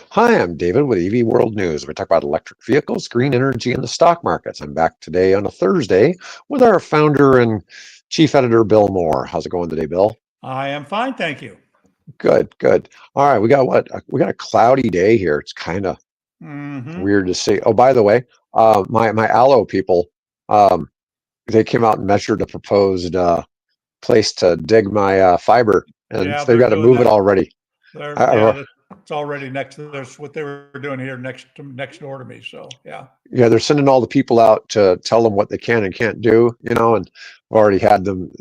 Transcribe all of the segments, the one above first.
Hi, I'm David with EV World News. We talk about electric vehicles, green energy, and the stock markets. I'm back today on a Thursday with our founder and chief editor, Bill Moore. How's it going today, Bill? I am fine, thank you. Good, good. All right, we got what? We got a cloudy day here. It's kind of Hmm. weird to see. Oh, by the way, my Allo people, um, they came out and measured a proposed place to dig my fiber, and Yeah, they've they're got to doing move it that. already. They're I, it's already next to there's what they were doing here next door to me. So yeah. yeah, they're sending all the people out to tell them what they can and can't do, and I've already had them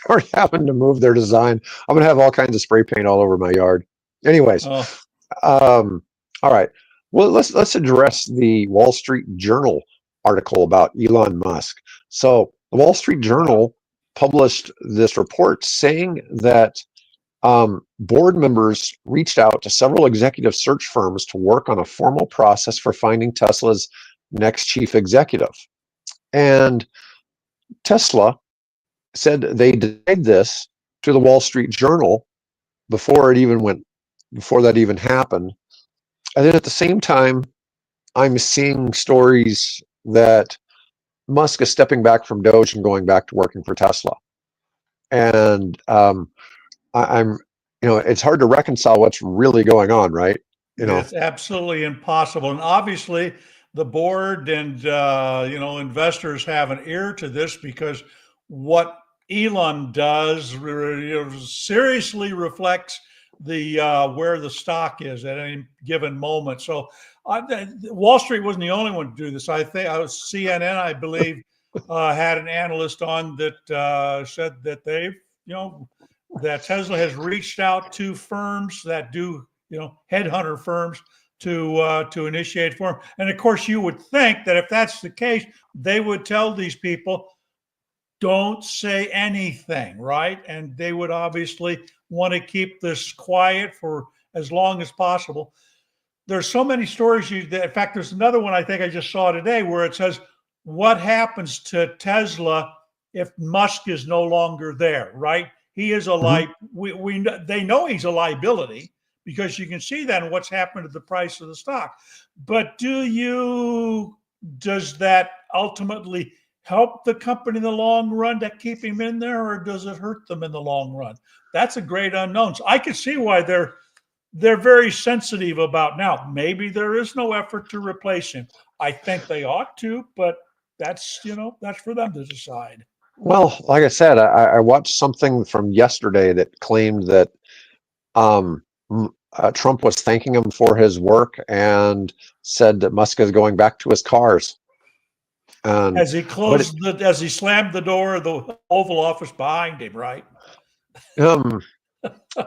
already having to move their design. I'm gonna have all kinds of spray paint all over my yard. Anyways, Oh, all right. Well, let's address the Wall Street Journal article about Elon Musk. So the Wall Street yeah. Journal published this report saying that board members reached out to several executive search firms to work on a formal process for finding Tesla's next chief executive. And Tesla said they denied this to the Wall Street Journal before it even went, before that even happened. And then at the same time, I'm seeing stories that Musk is stepping back from Doge and going back to working for Tesla. And I'm, it's hard to reconcile what's really going on, right? You know, It's absolutely impossible. And obviously, the board and investors have an ear to this because what Elon does seriously reflects the where the stock is at any given moment. So, Wall Street wasn't the only one to do this. I think I was CNN, I believe, had an analyst on that said that that Tesla has reached out to firms that do headhunter firms to initiate for them. And of course, you would think that if that's the case, they would tell these people, don't say anything, right? And they would obviously want to keep this quiet for as long as possible. There's so many stories. In fact, there's another one I think I just saw today where it says, what happens to Tesla if Musk is no longer there, right? He is a mhm. they know he's a liability because you can see that in what's happened to the price of the stock. But does that ultimately help the company in the long run to keep him in there, or does it hurt them in the long run? That's a great unknown. So I can see why they're very sensitive about now. Maybe there is no effort to replace him. I think they ought to, but that's for them to decide. Well, like I said, I watched something from yesterday that claimed that um, Trump was thanking him for his work and said that Musk is going back to his cars. And but it, As he slammed the door of the Oval Office behind him, right? um,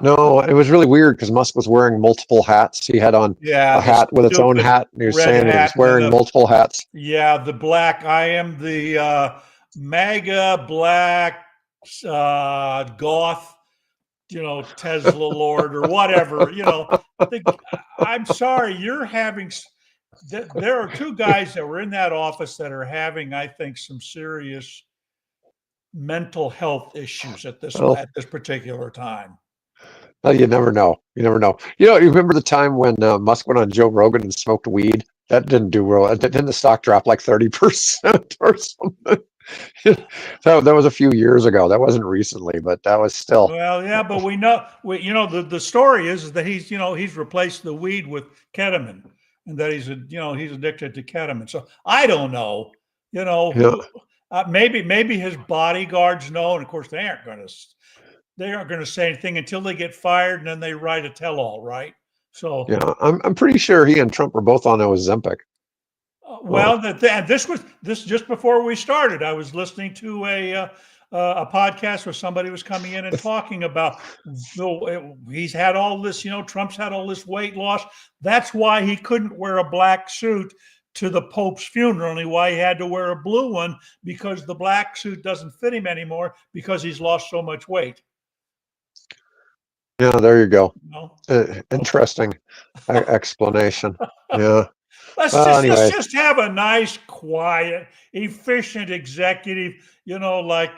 no, it was really weird because Musk was wearing multiple hats. He had on Yeah, a the hat with its own stupid hat, and he was red saying he was hat and then wearing multiple hats. the black. I am the MAGA black goth, Tesla Lord or whatever. The, I'm sorry, you're having. There are two guys that were in that office that are having, I think, some serious mental health issues Well, at this particular time. well, you never know. You never know. You remember the time when Musk went on Joe Rogan and smoked weed? That didn't do well. Didn't the stock drop like 30% or something? That was a few years ago. That wasn't recently, but that was still. Well, yeah, but the story is that he's replaced the weed with ketamine, and that he's addicted to ketamine. So I don't know, Yeah, who maybe his bodyguards know, and of course they aren't going to say anything until they get fired, and then they write a tell-all, right? So yeah. I'm pretty sure he and Trump were both on Ozempic. Oh, well, and this just before we started. I was listening to a podcast where somebody was coming in and talking about he's had all this, Trump's had all this weight loss. That's why he couldn't wear a black suit to the Pope's funeral, and why he had to wear a blue one because the black suit doesn't fit him anymore because he's lost so much weight. yeah. There you go. You know? Interesting explanation. Yeah. Let's Well, just let's anyway, just have a nice, quiet, efficient executive, like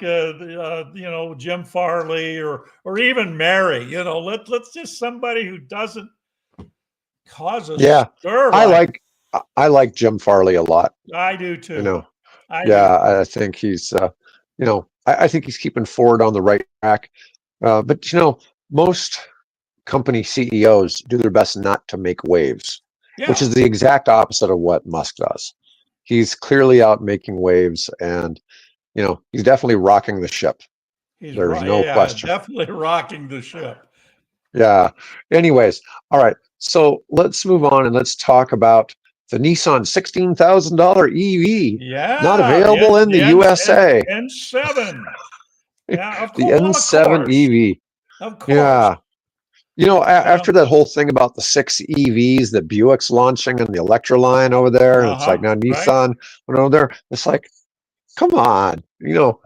Jim Farley or even Mary. Let's just somebody who doesn't causes Yeah, stir I like like I like Jim Farley a lot. I do You too. know, I do yeah, too. I think he's I think he's keeping Ford on the right track. But most company CEOs do their best not to make waves, which Yeah, is the exact opposite of what Musk does. He's clearly out making waves, and he's definitely rocking the ship. he's There's right. no Yeah, question. definitely rocking the ship. Yeah. Anyways, all right. So let's move on and let's talk about the Nissan $16,000 EV, not Yeah, available in the USA. N7. Yeah, of The course. Well, of N7 course. EV. Of course. Yeah. You know. After that whole thing about the six EVs that Buick's launching and the Electra line over there, it's like Uh-huh. now Right. Nissan went over there. It's like, come on, Well,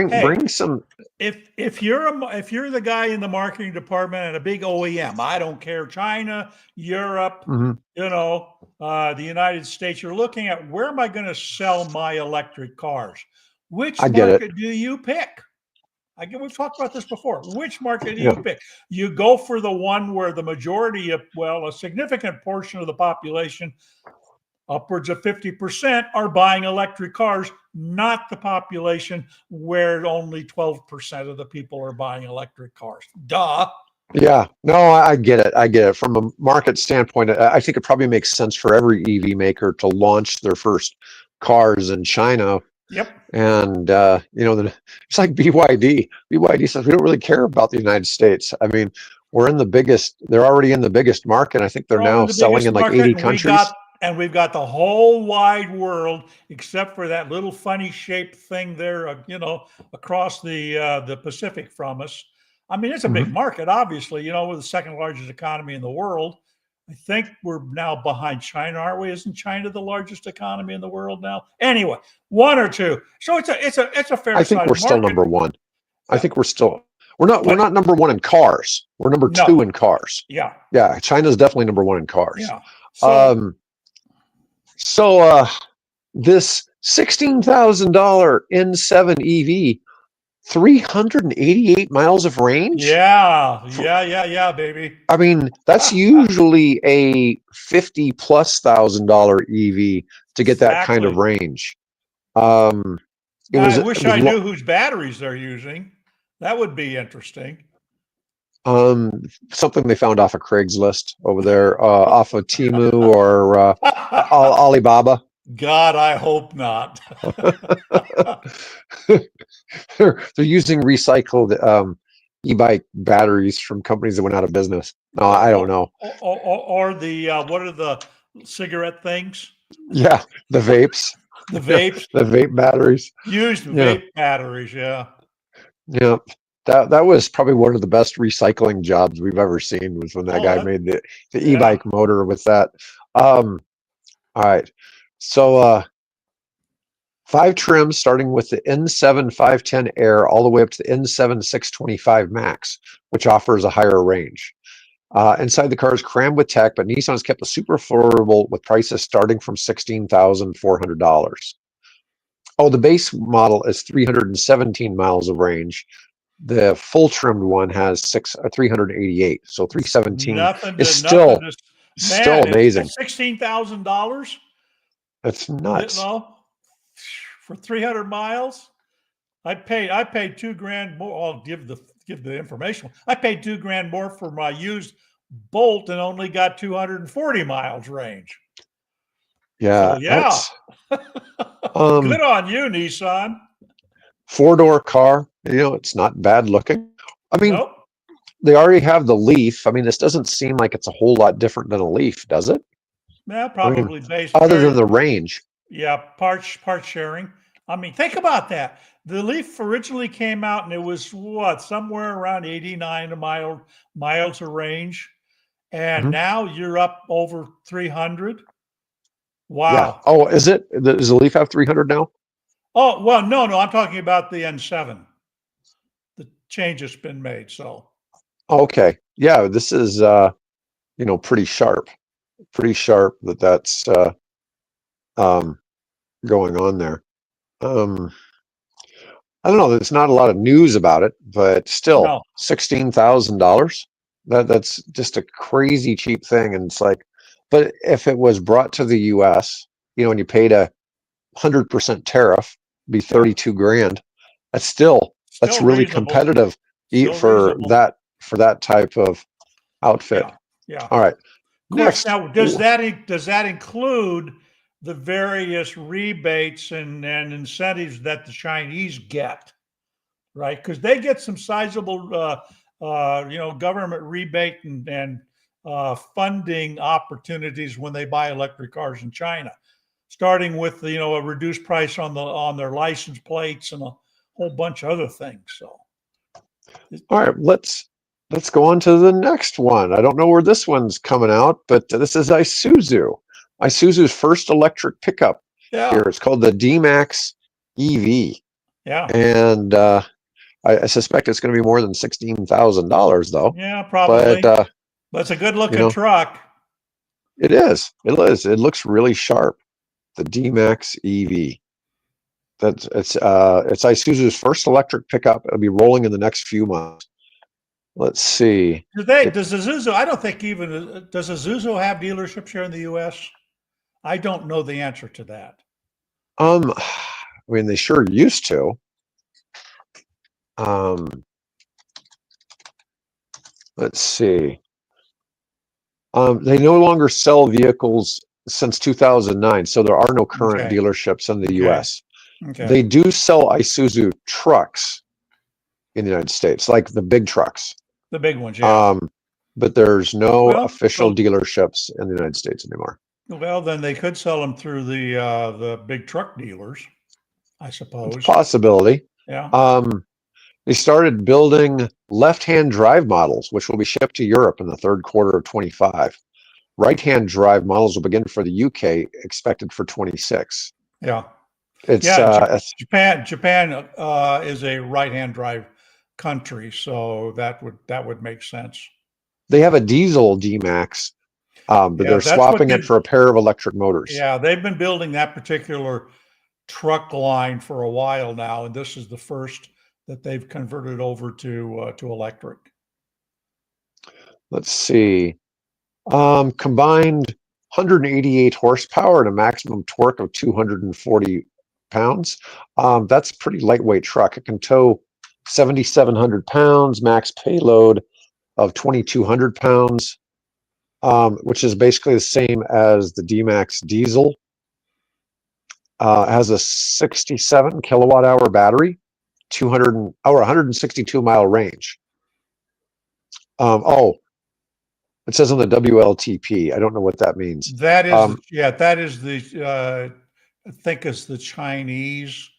hey, bring some. if you're the guy in the marketing department at a big OEM, I don't care, China, Europe, Mhm. the United States, you're looking at where am I going to sell my electric cars? Which I get it. market do you pick? We've talked about this before. Which market do you Yeah. pick? You go for the one where the majority of, well, a significant portion of the population, upwards of 50%, are buying electric cars, not the population where only 12% of the people are buying electric cars. Duh. Yeah, no, I get it. I get it. From a market standpoint, I think it probably makes sense for every EV maker to launch their first cars in China. Yep. And it's like BYD. BYD says we don't really care about the United States. I mean, we're in the biggest. They're already in the biggest market. I think they're They're all now in the selling biggest in like market, 80 and countries. we've got the whole wide world, except for that little funny shaped thing there, across the Pacific from us. I mean, it's a big Mhm. market, obviously. We're the second largest economy in the world. I think we're now behind China, aren't we? Isn't China the largest economy in the world now? Anyway, one or two. So it's a fair I think we're sized still market. number one. I Yeah, think we're not but number one in cars. We're number two no, in cars. yeah, Yeah, China's definitely number one in cars. yeah. So Um, so this $16,000 N7 EV, 388 miles of range. yeah, baby. I mean, that's usually a 50 plus $1,000 EV to get that kind of Exactly. range. Um, it I was it wish was I knew whose batteries they're using. That would be interesting. something they found off of Craigslist over there, off of Timu or Alibaba. God, I hope not. They're using recycled e-bike batteries from companies that went out of business. No, or, I don't or, know. or the what are the cigarette things? Yeah, the vapes, The yeah, vapes, the vape batteries. used Yeah, vape batteries. Yeah. yeah. That was probably one of the best recycling jobs we've ever seen was when that Oh, guy made the yeah. e-bike motor with that. Um, all right. So 5 trims starting with the N7 510 Air all the way up to the N7 625 Max, which offers a higher range. Inside the car is crammed with tech, but Nissan's kept it super affordable with prices starting from $16,400. Oh, the base model is 317 miles of range. The full trimmed one has 388. So 317 is Nothing still to still man. At amazing. $16,000, That's nuts. for 300 miles. I paid 2 grand more. I'll give the information. I paid 2 grand more for my used Bolt and only got 240 miles range. So Yeah, yeah, that's good um on you, Nissan. four-door car. It's not bad looking. I mean, Nope. they already have the Leaf. I mean, this doesn't seem like it's a whole lot different than a Leaf, does it? Yeah, I mean, probably based other very than the range. yeah, part sharing. I mean, think about that. The Leaf originally came out and it was what, somewhere around 89 miles of range. And Mhm. now you're up over 300. Yeah. Wow. Oh, is it? Does the Leaf have 300 now? Oh, well, no, I'm talking about the N7. The change has been made. So, Okay. Yeah, this is pretty sharp. Pretty sharp that's um going on there. Um I don't know, there's not a lot of news about it, but still no. $16,000. That's just a crazy cheap thing. And it's like But if it was brought to the U.S., and you paid a 100% tariff, be 32 grand. That's that's Still really reasonable. competitive Still for reasonable. that type of outfit. Yeah. Yeah. All right. Of course, Next. now does that include the various rebates and incentives that the Chinese get, right? Because they get some sizable, government rebate and funding opportunities when they buy electric cars in China, starting with a reduced price on their license plates and a whole bunch of other things. So, All right. Let's go on to the next one. I don't know where this one's coming out, but this is Isuzu. Isuzu's first electric pickup here. yeah, It's called the D-Max EV, yeah, and I suspect it's going to be more than $16,000 though. yeah, But probably. But it's a good you looking know, truck. it is. It is. It looks really sharp. The D-Max EV. It's Isuzu's first electric pickup. It'll be rolling in the next few months. Let's see. Does Isuzu? I don't think even does Isuzu have dealerships here in the U.S. I don't know the answer to that. I mean, they sure used to. Um, let's see. They no longer sell vehicles since 2009, so there are no current Okay. dealerships in the Okay. U.S. Okay. They do sell Isuzu trucks in the United States, like the big trucks. The big ones, yeah. But there's no Well, official dealerships in the United States anymore. well, then they could sell them through the big truck dealers, I It's a suppose. possibility. Yeah. They started building left-hand drive models, which will be shipped to Europe in the third quarter of 25. Right-hand drive models will begin for the UK, expected for 26. Yeah. It's Yeah. Japan is a right-hand drive country, so that would make sense. they have a diesel D-Max, but Yeah, they're swapping it for a pair of electric motors. Yeah, they've been building that particular truck line for a while now, and this is the first that they've converted over to electric. Let's see. Combined 188 horsepower and a maximum torque of 240 pounds. That's a pretty lightweight truck. It can tow 7,700 pounds, max payload of 2,200 pounds, which is basically the same as the D-Max diesel. It has a 67 kilowatt hour battery, 162 mile range. It says on the WLTP. I don't know what that means. That is the I think it's the Chinese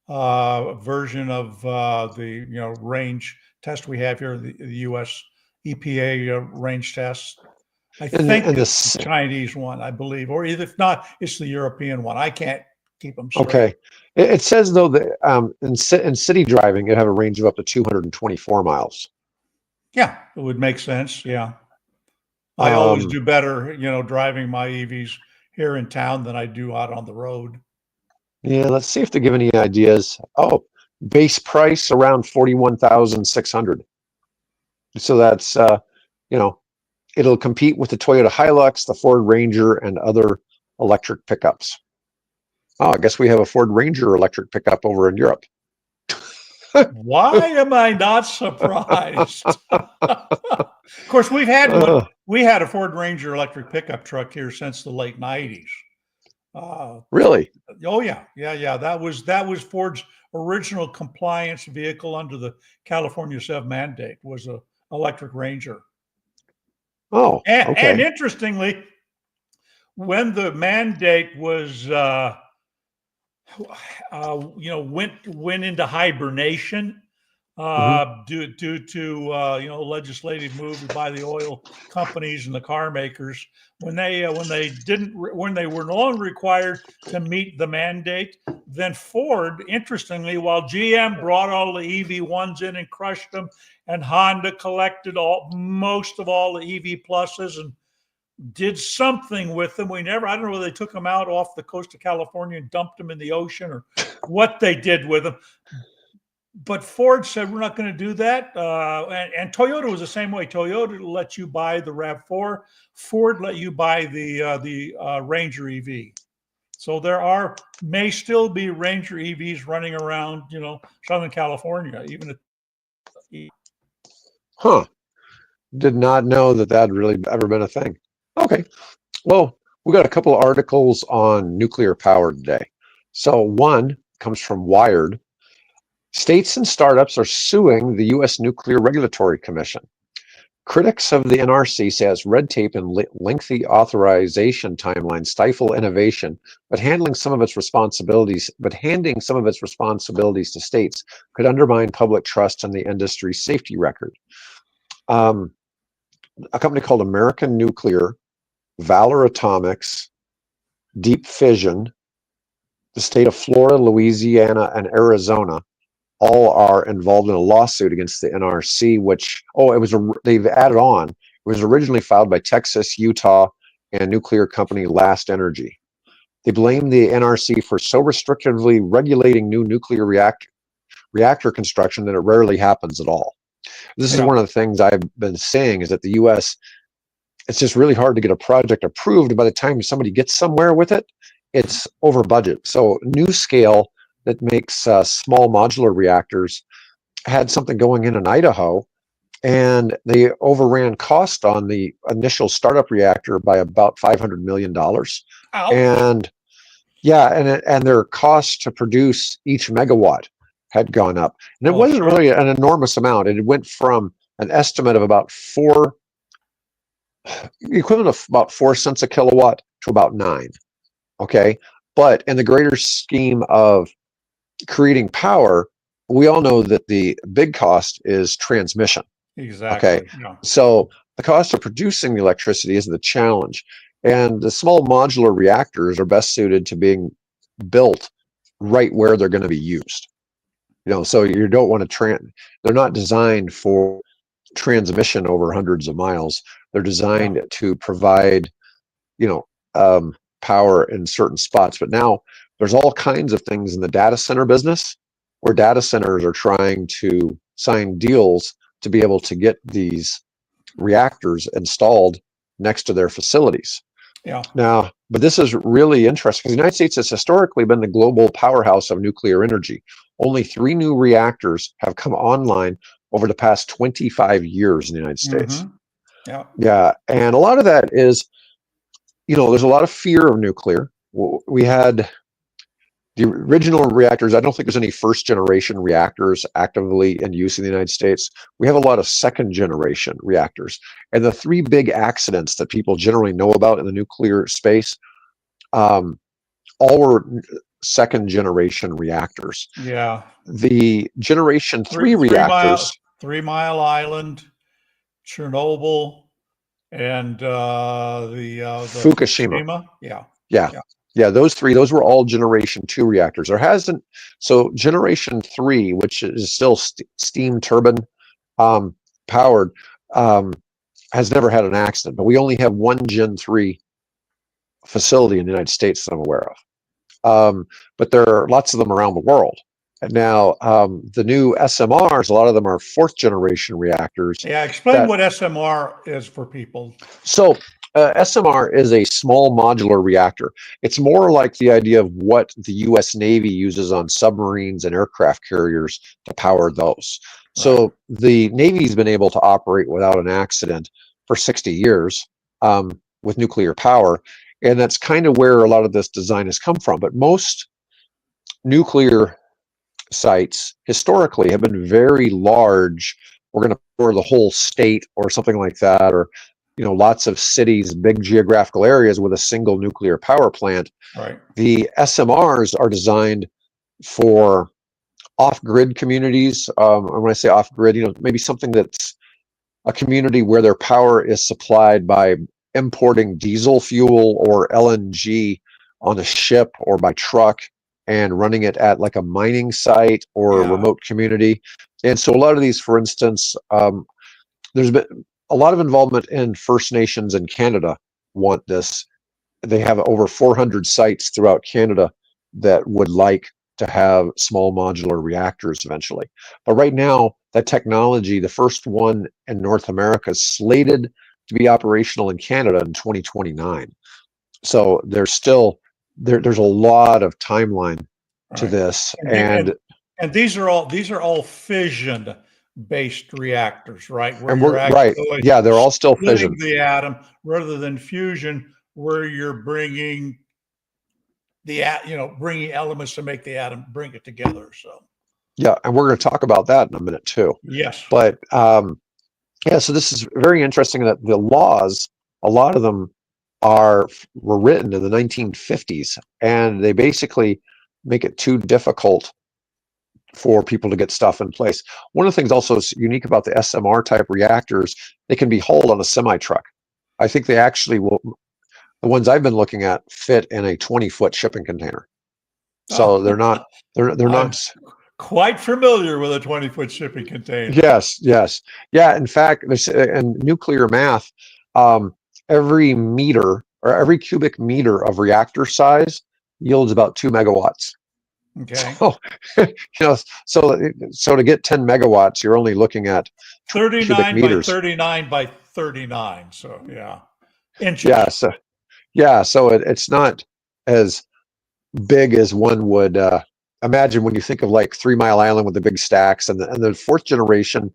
version of the range test we have here, the U.S. EPA range test. I think it's the Chinese one, I believe, or if not, it's the European one. I can't keep them straight. Okay. It says though that in city driving, it have a range of up to 224 miles. Yeah, it would make sense. Yeah. I always do better, driving my EVs here in town than I do out on the road. Yeah, let's see if they give any ideas. Oh, base price around 41,600. So that's it'll compete with the Toyota Hilux, the Ford Ranger, and other electric pickups. Oh, I guess we have a Ford Ranger electric pickup over in Europe. Why am I not surprised? Of course, we had a Ford Ranger electric pickup truck here since the late 90s. Really? Oh yeah. That was Ford's original compliance vehicle under the California SEV mandate, was a electric Ranger. Oh, okay. And interestingly, when the mandate was went into hibernation due to legislative moves by the oil companies and the car makers, when they were no longer required to meet the mandate, then Ford, interestingly, while GM brought all the EV1s in and crushed them, and Honda collected most of all the EV pluses and did something with them. I don't know whether they took them out off the coast of California and dumped them in the ocean or what they did with them. but Ford said we're not going to do that, and Toyota was the same way. Toyota let you buy the Rav4. Ford let you buy the Ranger EV. So there may still be Ranger EVs running around, Southern California, even at. Huh. Did not know that that had really ever been a thing. Okay. Well, we got a couple of articles on nuclear power today. So one comes from Wired. States and startups are suing the U.S. Nuclear Regulatory Commission. Critics of the NRC says red tape and lengthy authorization timelines stifle innovation, but handing some of its responsibilities to states could undermine public trust in the industry's safety record. A company called American Nuclear, Valor Atomics, Deep Fission, the state of Florida, Louisiana, and Arizona all are involved in a lawsuit against the NRC, which, they've added on. It was originally filed by Texas, Utah, and nuclear company Last Energy. They blame the NRC for so restrictively regulating new nuclear reactor construction that it rarely happens at all. This is one of the things I've been saying, is that the U.S., it's just really hard to get a project approved. By the time somebody gets somewhere with it, it's over budget. So NuScale, that makes small modular reactors, had something going in Idaho, and they overran cost on the initial startup reactor by about $500 million. And and their cost to produce each megawatt had gone up. And it wasn't really an enormous amount. It went from an estimate of about equivalent of about 4 cents a kilowatt to about 9. Okay. But in the greater scheme of creating power, we all know that the big cost is transmission. Exactly. Okay. Yeah. So the cost of producing the electricity is the challenge. And the small modular reactors are best suited to being built right where they're going to be used. So you don't want to they're not designed for transmission over hundreds of miles. They're designed to provide, power in certain spots. But now there's all kinds of things in the data center business where data centers are trying to sign deals to be able to get these reactors installed next to their facilities. Yeah. Now, but this is really interesting because the United States has historically been the global powerhouse of nuclear energy. Only 3 new reactors have come online over the past 25 years in the United States. Yeah. Yeah. And a lot of that is, there's a lot of fear of nuclear. We had the original reactors. I don't think there's any first generation reactors actively in use in the United States. We have a lot of second generation reactors. And the 3 big accidents that people generally know about in the nuclear space, all were second generation reactors. Yeah. The generation 3 reactors. 3 Mile Island, Chernobyl, and the Fukushima. Yeah. Those were all generation 2 reactors. So generation 3, which is still steam turbine powered, has never had an accident, but we only have 1 Gen 3 facility in the United States that I'm aware of. But there are lots of them around the world. And now the new SMRs, a lot of them are 4th generation reactors. Yeah, explain what SMR is for people. So SMR is a small modular reactor. It's more like the idea of what the U.S. Navy uses on submarines and aircraft carriers to power those. So the Navy's been able to operate without an accident for 60 years with nuclear power. And that's kind of where a lot of this design has come from. But most nuclear sites historically have been very large. We're going to power the whole state or something like that, or lots of cities, big geographical areas with a single nuclear power plant. Right. The SMRs are designed for off-grid communities. And when I say off-grid, maybe something that's a community where their power is supplied by importing diesel fuel or LNG on a ship or by truck and running it at like a mining site or a remote community. And so a lot of these, for instance, there's been a lot of involvement in First Nations in Canada want this. They have over 400 sites throughout Canada that would like to have small modular reactors eventually. But right now, that technology, the first one in North America, is slated to be operational in Canada in 2029. So there's still there's a lot of timeline to Right. this, And these are all fission based reactors, right? Where and you're we're right. actually Yeah, they're all still splitting fission. the atom rather than fusion, where you're bringing bringing elements to make the atom, bring it together. So Yeah, and we're going to talk about that in a minute too. yes, But yeah, so this is very interesting that the laws, a lot of them were written in the 1950s, and they basically make it too difficult for people to get stuff in place. One of the things also is unique about the SMR type reactors, they can be hauled on a semi truck. I think they actually will. The ones I've been looking at fit in a 20-foot shipping container. So they're not. They're I'm not. quite familiar with a 20-foot shipping container. Yes, yes, yeah. In fact, in nuclear math, um, every meter or every cubic meter of reactor size yields about 2 megawatts. Okay. So, so to get 10 megawatts, you're only looking at cubic 39 by meters. 39 by 39. So yeah, inches. Yeah, so it's not as big as one would imagine when you think of like 3 Mile Island with the big stacks, and the fourth generation,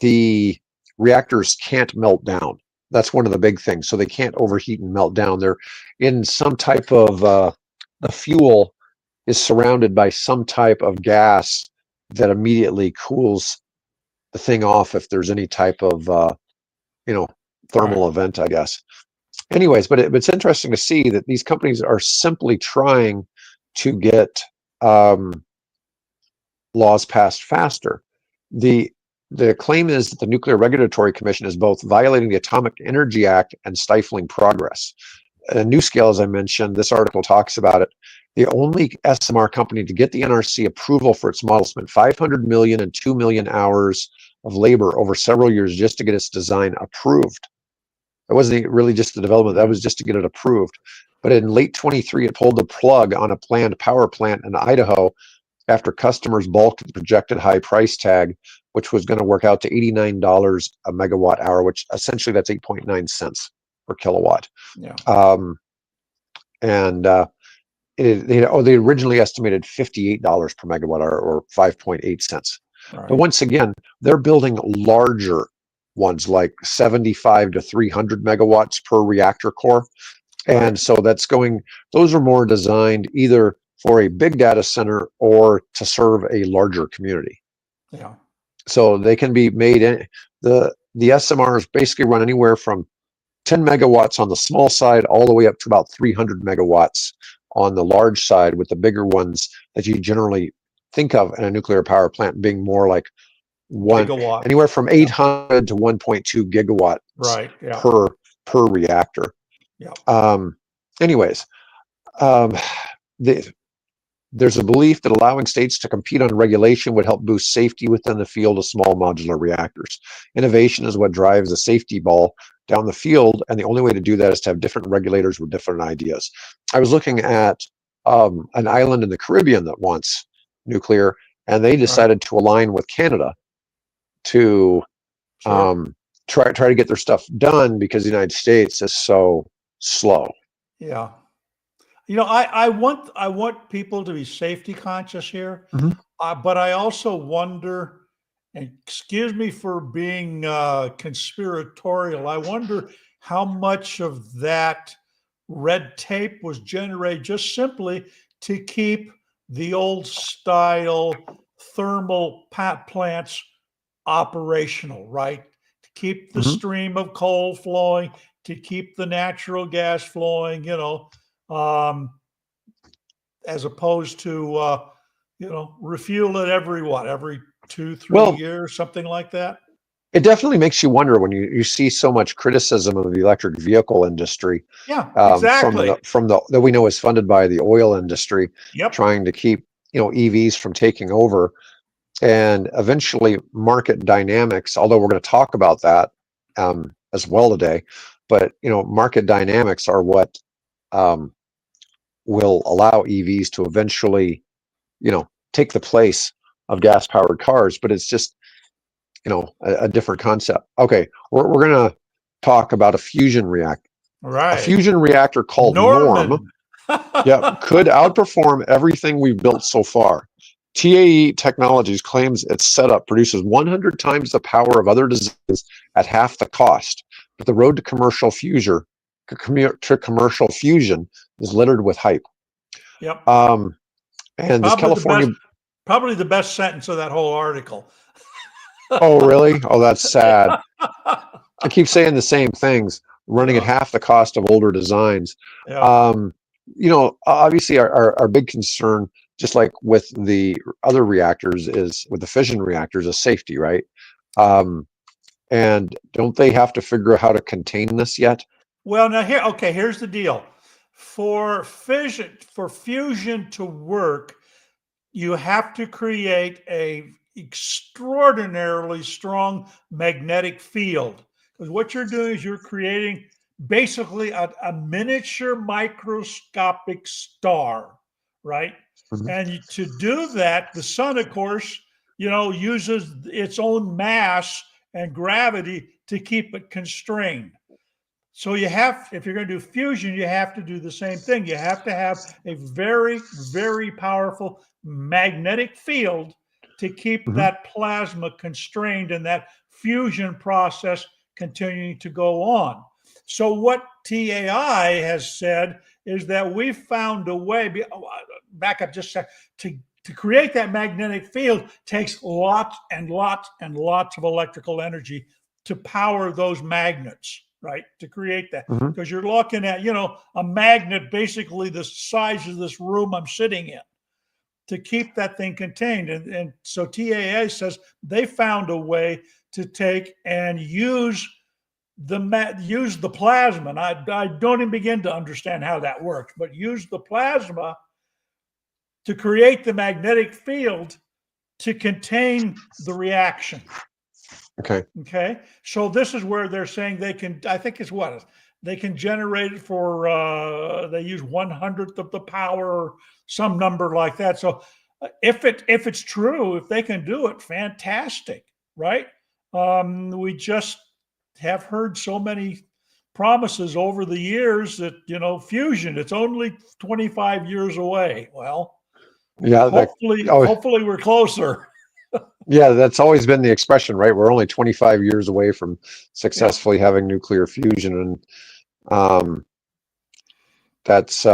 the reactors can't melt down. That's one of the big things. So they can't overheat and melt down. They're in some type of the fuel is surrounded by some type of gas that immediately cools the thing off if there's any type of thermal Right. event, I guess. Anyways, but it's interesting to see that these companies are simply trying to get laws passed faster. The claim is that the Nuclear Regulatory Commission is both violating the Atomic Energy Act and stifling progress. NuScale, as I mentioned, this article talks about it. The only SMR company to get the NRC approval for its model spent 500 million and 2 million hours of labor over several years just to get its design approved. It wasn't really just the development, that was just to get it approved. But in late 23, it pulled the plug on a planned power plant in Idaho after customers balked the projected high price tag, which was going to work out to $89 a megawatt hour, which essentially that's 8.9 cents per kilowatt. Yeah. And they originally estimated $58 per megawatt hour, or 5.8 cents. Right. But once again, they're building larger ones, like 75 to 300 megawatts per reactor core. And Right. so those are more designed either for a big data center or to serve a larger community. Yeah. So they can be made in the SMRs basically run anywhere from 10 megawatts on the small side all the way up to about 300 megawatts on the large side, with the bigger ones that you generally think of in a nuclear power plant being more like Gigawatt. anywhere from 800 to 1.2 gigawatts Right. Yeah. per reactor. Yeah. Anyways, there's a belief that allowing states to compete on regulation would help boost safety within the field of small modular reactors. Innovation is what drives the safety ball down the field, and the only way to do that is to have different regulators with different ideas. I was looking at an island in the Caribbean that wants nuclear, and they decided to align with Canada to try to get their stuff done because the United States is so slow. Yeah. I want people to be safety conscious here, but I also wonder, and excuse me for being conspiratorial, I wonder how much of that red tape was generated just simply to keep the old style thermal plants operational, right? To keep the stream of coal flowing, to keep the natural gas flowing, as opposed to refuel it every 2-3 years, something like that. It definitely makes you wonder when you see so much criticism of the electric vehicle industry. Yeah, exactly. From the that we know is funded by the oil industry, Yep. trying to keep EVs from taking over, and eventually market dynamics. Although we're going to talk about that as well today, but market dynamics are what will allow EVs to eventually take the place of gas-powered cars, but it's just, a different concept. Okay, we're going to talk about a fusion reactor. A Right. fusion reactor called Norm, Norman. could outperform everything we've built so far. TAE Technologies claims its setup produces 100 times the power of other designs at half the cost, but the road to commercial fusion is littered with hype. Yep. And this California, probably the best sentence of that whole article. oh really? Oh, that's sad. I keep saying the same things, running at half the cost of older designs. Yeah. Obviously our big concern, just like with the other reactors, is with the fission reactors, is safety, right? And don't they have to figure out how to contain this yet? Well, now here's the deal. For fusion to work, you have to create a extraordinarily strong magnetic field. Because what you're doing is you're creating basically a miniature microscopic star, right? Mhm. And to do that, the sun, of course, uses its own mass and gravity to keep it constrained. So if you're going to do fusion, you have to do the same thing. You have to have a very, very powerful magnetic field to keep that plasma constrained and that fusion process continuing to go on. So what TAI has said is that we found a way, back up just a second, to create that magnetic field takes lots and lots and lots of electrical energy to power those magnets, right? To create that. Because you're looking at, a magnet basically the size of this room I'm sitting in to keep that thing contained. And so TAA says they found a way to take and use the plasma. And I don't even begin to understand how that works, but use the plasma to create the magnetic field to contain the reaction. Okay. So this is where they're saying they can, I think it's what? They can generate it for, they use 1/100th of the power or some number like that. So if it's true, if they can do it, fantastic, right? We just have heard so many promises over the years that, fusion, it's only 25 years away. Well, yeah, hopefully we're closer. Yeah, that's always been the expression, right? We're only 25 years away from successfully having nuclear fusion, and that's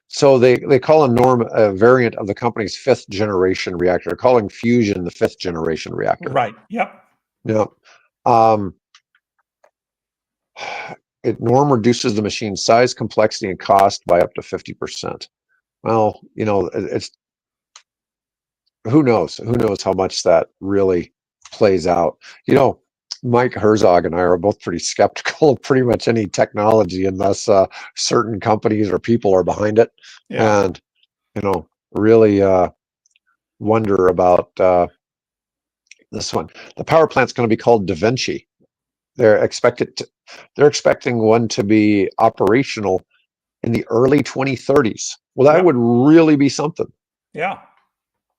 so they call a Norm a variant of the company's 5th generation reactor. They're calling fusion the 5th generation reactor. Right. Yep. Yeah. Norm reduces the machine's size, complexity, and cost by up to 50%. Well, it's who knows how much that really plays out. Mike Herzog and I are both pretty skeptical of pretty much any technology unless certain companies or people are behind it. Yeah. And really wonder about this one. The power plant's going to be called Da Vinci. They're expecting one to be operational in the early 2030s. Well, that would really be something. Yeah.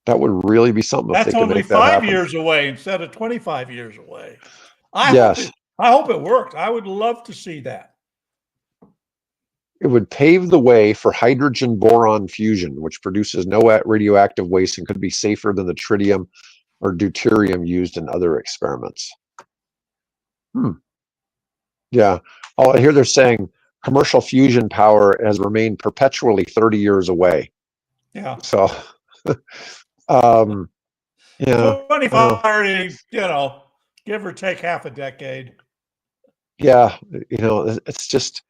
That would really be something. That's if they could only make that 5 happen. years away instead of 25 years away. Yes. I hope it worked. I would love to see that. It would pave the way for hydrogen boron fusion, which produces no radioactive waste and could be safer than the tritium or deuterium used in other experiments. Yeah. Oh, I hear they're saying commercial fusion power has remained perpetually 30 years away. Yeah. So, yeah. 25, 30, give or take half a decade. Yeah. It's just,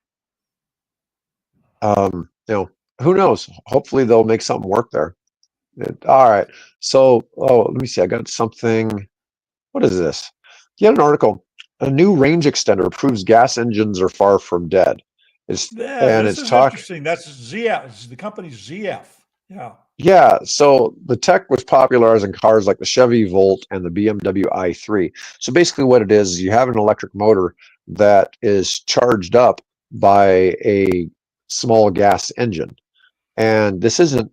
who knows? Hopefully they'll make something work there. All right. So, let me see. I got something. What is this? You had an article. A new range extender proves gas engines are far from dead. This is interesting. That's ZF. It's the company ZF. Yeah. Yeah. So the tech was popularized in cars like the Chevy Volt and the BMW i3. So basically what it is you have an electric motor that is charged up by a small gas engine. And this isn't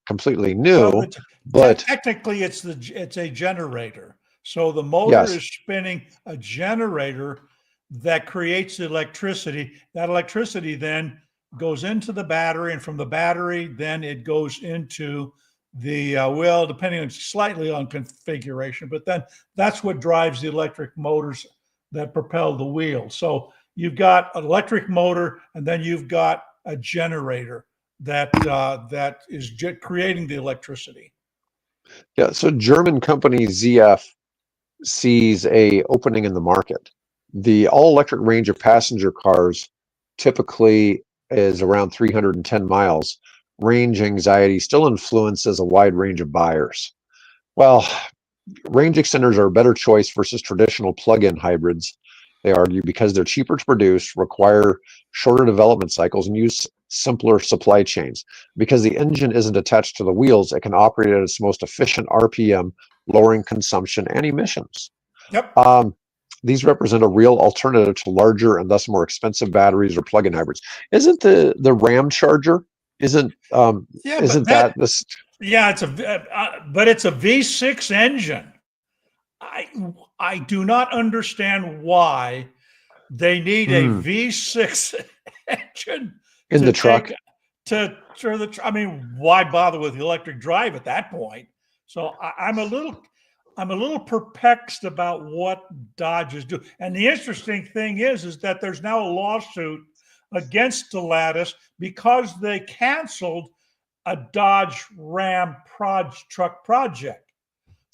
completely Well, new, but technically, it's a generator. So the motor yes, is spinning a generator that creates the electricity. That electricity then goes into the battery, and from the battery, then it goes into the well, depending on slightly on configuration, but then that's what drives the electric motors that propel the wheel. So you've got an electric motor, and then you've got a generator that is creating the electricity. yeah. So German company ZF sees a opening in the market. The all-electric range of passenger cars typically is around 310 miles. Range anxiety still influences a wide range of buyers. Well, range extenders are a better choice versus traditional plug-in hybrids, they argue, because they're cheaper to produce, require shorter development cycles, and use simpler supply chains. Because the engine isn't attached to the wheels, it can operate at its most efficient RPM, lowering consumption and emissions. Yep. Um, these represent a real alternative to larger and thus more expensive batteries or plug-in hybrids. Isn't the Ram Charger? Isn't Yeah, but isn't that this? yeah, but it's a V6 engine. I I do not understand why they need a V6 engine In to the truck? take I mean, why bother with the electric drive at that point? So I'm a little perplexed about what Dodge is doing. And the interesting thing is that there's now a lawsuit against Stellantis because they canceled a Dodge Ram truck project.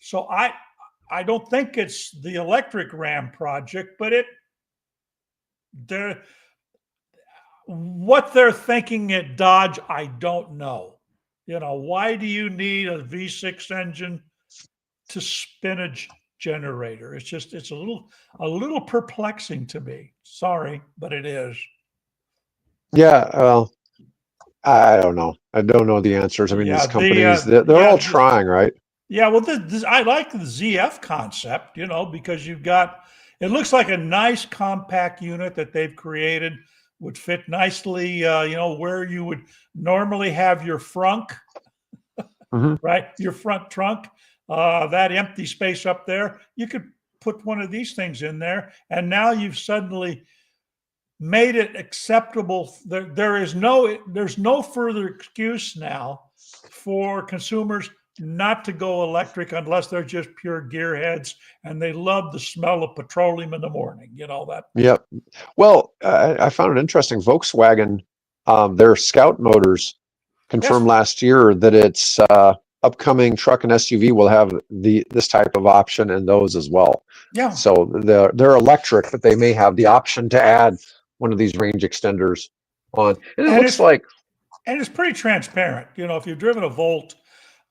So I don't think it's the electric Ram project, but they're what they're thinking at Dodge, I don't know. You know, why do you need a V6 engine to spin a generator? It's a little perplexing to me. Sorry, but it is. Yeah, well, I don't know. I don't know the answers. I mean, these Yeah, companies, they're all trying, right? yeah. Well, I like the ZF concept, you know, because you've got it looks like a nice compact unit that they've created would fit nicely, you know, where you would normally have your frunk, Hmm. right? Your front trunk, that empty space up there. You could put one of these things in there, and now you've suddenly made it acceptable. There's no further excuse now for consumers not to go electric unless they're just pure gearheads and they love the smell of petroleum in the morning. You know that. Yep. Well, I found it interesting. Volkswagen, their Scout motors Yes. confirmed last year that its upcoming truck and SUV will have this type of option in those as well. Yeah. So they're electric, but they may have the option to add one of these range extenders on. And it And looks like, it's pretty transparent. You know, if you've driven a Volt,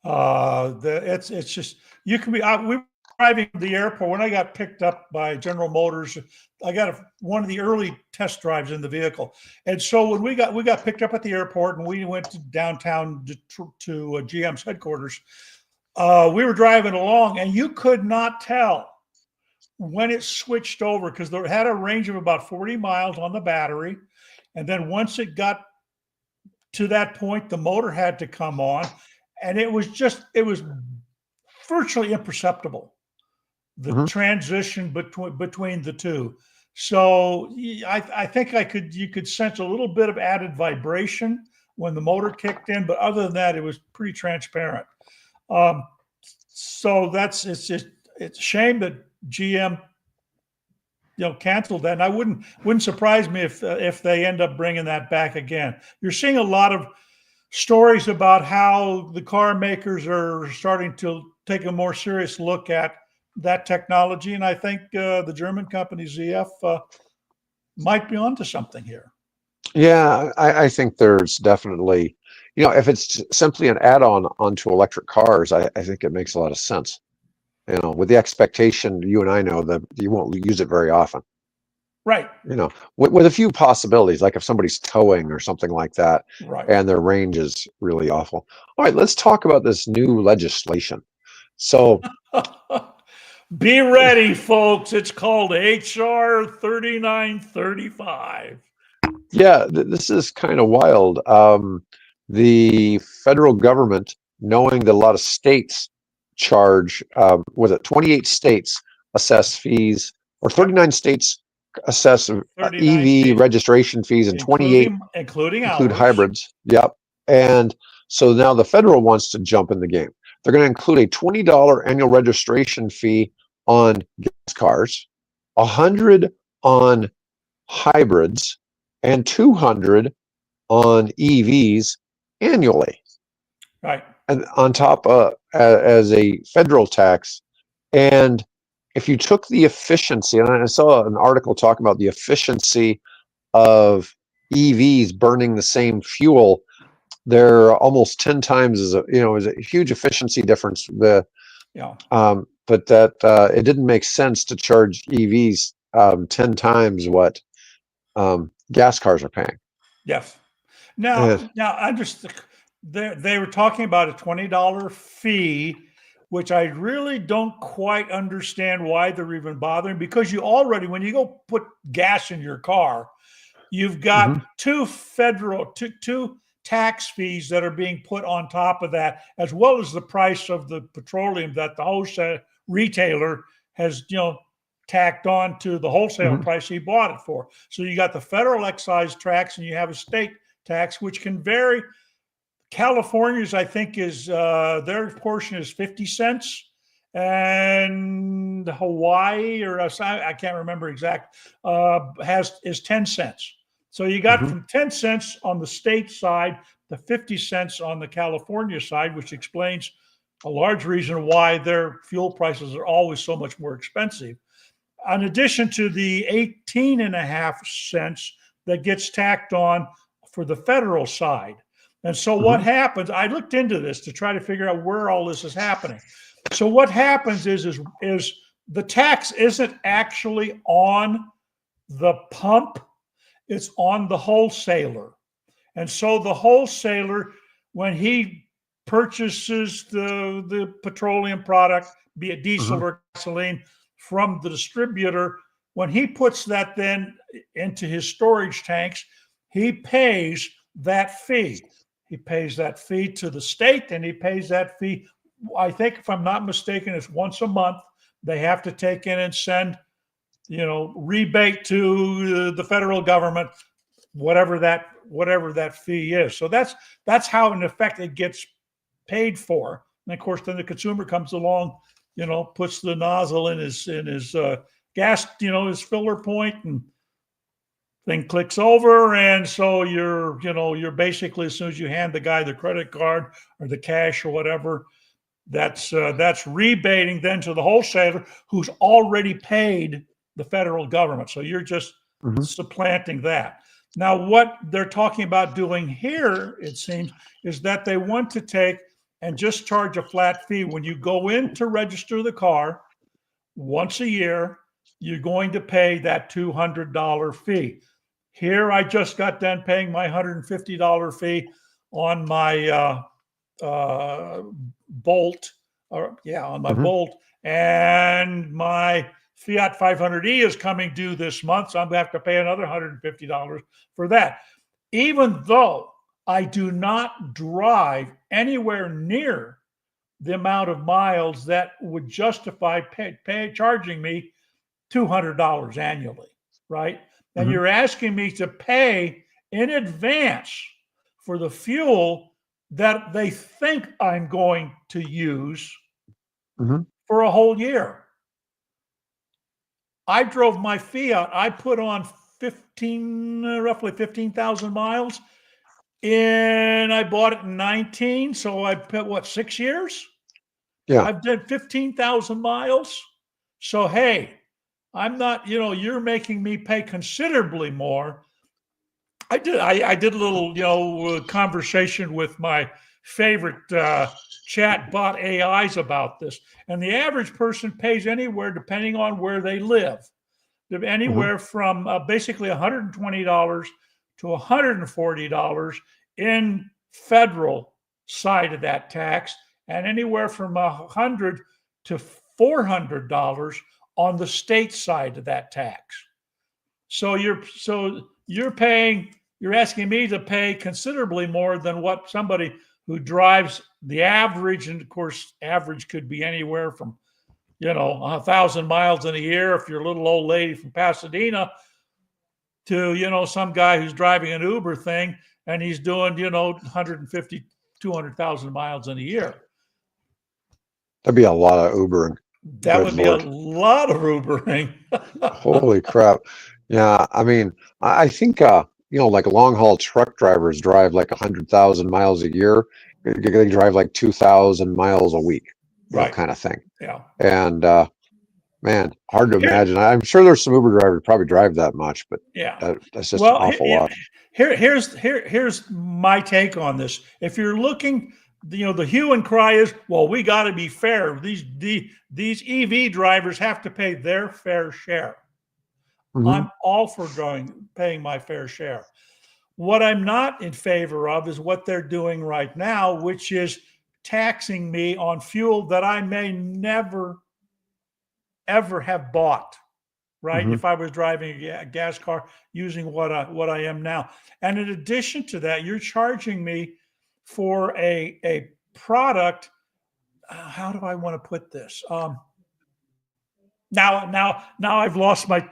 it's just you can be. We were driving to the airport when I got picked up by General Motors. I got one of the early test drives in the vehicle, and so when we got picked up at the airport and we went to downtown to GM's headquarters. We were driving along, and you could not tell when it switched over because it had a range of about 40 miles on the battery, and then once it got to that point, the motor had to come on, and it was virtually imperceptible, the mhm. transition between the two. So I think you could sense a little bit of added vibration when the motor kicked in, but other than that, it was pretty transparent. Um, so it's a shame that GM canceled that, and I wouldn't surprise me if they end up bringing that back again. You're seeing a lot of stories about how the car makers are starting to take a more serious look at that technology, and I think the German company ZF might be onto something here. Yeah, I think there's definitely, if it's simply an add-on onto electric cars, I think it makes a lot of sense. With the expectation, you and I know that you won't use it very often. Right. With a few possibilities, like if somebody's towing or something like that, Right. and their range is really awful. All right, let's talk about this new legislation. So, Be ready, folks. It's called HR 3935. yeah, this is kind of wild. the federal government, knowing that a lot of states charge, was it 28 states assess fees, or 39 states assess 39 EV states, registration fees, and 28 including include ours. hybrids. Yep. And so now the federal wants to jump in the game. They're going to include a $20 annual registration fee on gas cars, 100 on hybrids, and 200 on EVs annually. Right. And on top, as a federal tax. And if you took the efficiency, and I saw an article talking about the efficiency of EVs burning the same fuel, they're almost 10 times as is a huge efficiency difference. But that it didn't make sense to charge EVs 10 times what gas cars are paying. Yes. Now I just they were talking about a $20 fee, which I really don't quite understand why they're even bothering, because you already, when you go put gas in your car, you've got two tax fees that are being put on top of that, as well as the price of the petroleum that the wholesale retailer has, tacked on to the wholesale price he bought it for. So you got the federal excise tax and you have a state tax, which can vary. California's, I think, is their portion is 50 cents, and Hawaii, or I can't remember exact, is 10 cents. So you got from 10 cents on the state side to 50 cents on the California side, which explains a large reason why their fuel prices are always so much more expensive. In addition to the 18.5 cents that gets tacked on for the federal side. And so what happens, I looked into this to try to figure out where all this is happening. So what happens is the tax isn't actually on the pump, it's on the wholesaler. And so the wholesaler, when he purchases the petroleum product, be it diesel or gasoline, from the distributor, when he puts that then into his storage tanks, he pays that fee. He pays that fee to the state, and he pays that fee, I think, if I'm not mistaken, it's once a month. They have to take in and send, rebate to the federal government, whatever that fee is. So that's how, in effect, it gets paid for. And of course, then the consumer comes along, puts the nozzle in his gas, his filler point, and thing clicks over. And so you're basically, as soon as you hand the guy the credit card or the cash or whatever, that's rebating then to the wholesaler, who's already paid the federal government. So you're just supplanting that. Now, what they're talking about doing here, it seems, is that they want to take and just charge a flat fee. When you go in to register the car once a year, you're going to pay that $200 fee. Here, I just got done paying my $150 fee on my Bolt, on my Bolt, and my Fiat 500e is coming due this month, so I'm going to have to pay another $150 for that. Even though I do not drive anywhere near the amount of miles that would justify charging me $200 annually, right? And you're asking me to pay in advance for the fuel that they think I'm going to use for a whole year. I drove my Fiat. I put on roughly 15,000 miles, and I bought it in 19. So I put 6 years? Yeah. I've done 15,000 miles. So, hey, I'm not, you're making me pay considerably more. I did a little, conversation with my favorite chat bot AIs about this. And the average person pays anywhere, depending on where they live, anywhere from basically $120 to $140 in federal side of that tax, and anywhere from $100 to $400 on the state side of that tax. So you're paying, you're asking me to pay considerably more than what somebody who drives the average, and of course, average could be anywhere from 1,000 miles in a year if you're a little old lady from Pasadena to some guy who's driving an Uber thing and he's doing 150, 200,000 miles in a year. That'd be a lot of Ubering. That Good would be a Lord. lot of Ubering. Holy crap. Yeah, I mean, I think like long haul truck drivers drive like 100,000 miles a year. They drive like 2,000 miles a week, Right. kind of thing. Yeah. And man, hard to imagine. I'm sure there's some Uber drivers who probably drive that much, but Yeah. that's just an awful lot. Here's my take on this. If you're looking, the hue and cry is, well, we got to be fair. These EV drivers have to pay their fair share. Mhm. I'm all for paying my fair share. What I'm not in favor of is what they're doing right now, which is taxing me on fuel that I may never, ever have bought, right? Mhm. If I was driving a gas car using what I am now. And in addition to that, you're charging me for a product. How do I want to put this? Now I've lost my.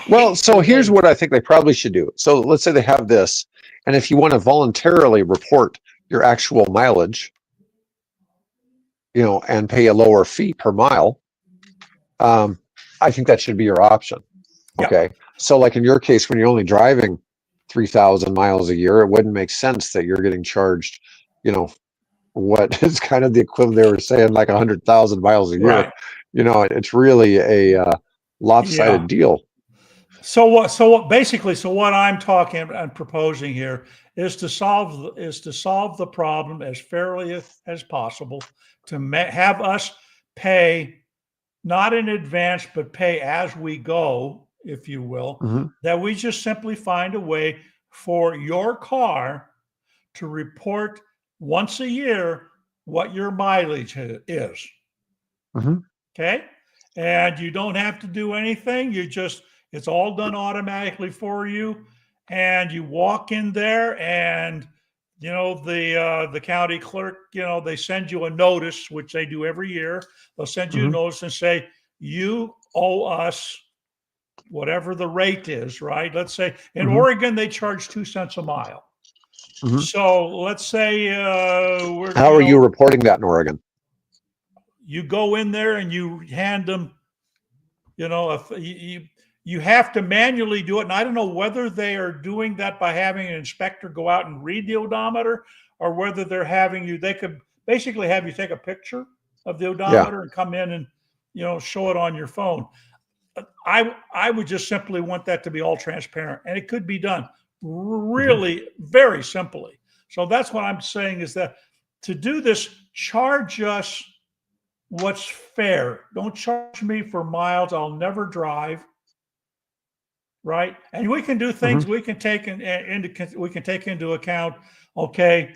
Well, so here's what I think they probably should do. So let's say they have this, and if you want to voluntarily report your actual mileage, and pay a lower fee per mile, I think that should be your option. Okay. Yeah. So like in your case, when you're only driving 3,000 miles a year, it wouldn't make sense that you're getting charged, what is kind of the equivalent, they were saying like 100,000 miles a year. Right. It's really a lopsided deal. So what I'm talking and proposing here is to solve the problem as fairly as possible, to have us pay not in advance but pay as we go, if you will. Mhm. That we just simply find a way for your car to report once a year what your mileage is. Mhm. Okay, and you don't have to do anything. It's all done automatically for you, and you walk in there, and the county clerk, they send you a notice, which they do every year. They'll send you a Mhm. notice and say, you owe us whatever the rate is, right? Let's say in Mhm. Oregon they charge 2 cents a mile. Mhm. So let's say How are you reporting that in Oregon? you go in there and you hand them, if you have to manually do it. And I don't know whether they are doing that by having an inspector go out and read the odometer, or whether they could basically have you take a picture of the odometer and come in and, show it on your phone. I would just simply want that to be all transparent, and it could be done really very simply. So that's what I'm saying, is that to do this, charge us what's fair. Don't charge me for miles I'll never drive, right? And we can do things we can take into account. Okay,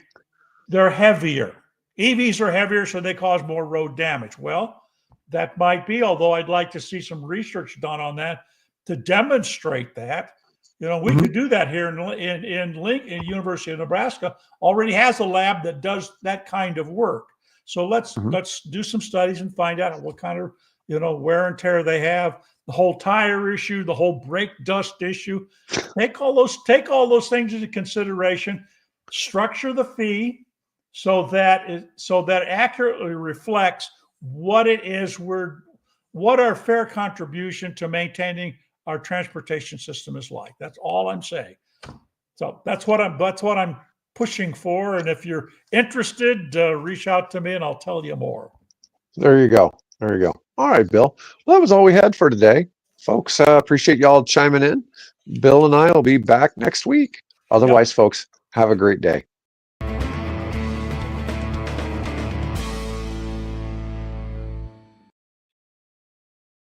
they're heavier. EVs are heavier, so they cause more road damage. Well, that might be, although I'd like to see some research done on that to demonstrate that. We could do that here in University of Nebraska. Already has a lab that does that kind of work. So let's do some studies and find out what kind of wear and tear they have, the whole tire issue, the whole brake dust issue. Take all those things into consideration. Structure the fee so that it accurately reflects what it is what our fair contribution to maintaining our transportation system is like. That's all I'm saying. So that's what I'm pushing for. And if you're interested, reach out to me and I'll tell you more. There you go. There you go. All right, Bill. Well, that was all we had for today, folks. Appreciate y'all chiming in. Bill and I will be back next week. Otherwise, folks, have a great day.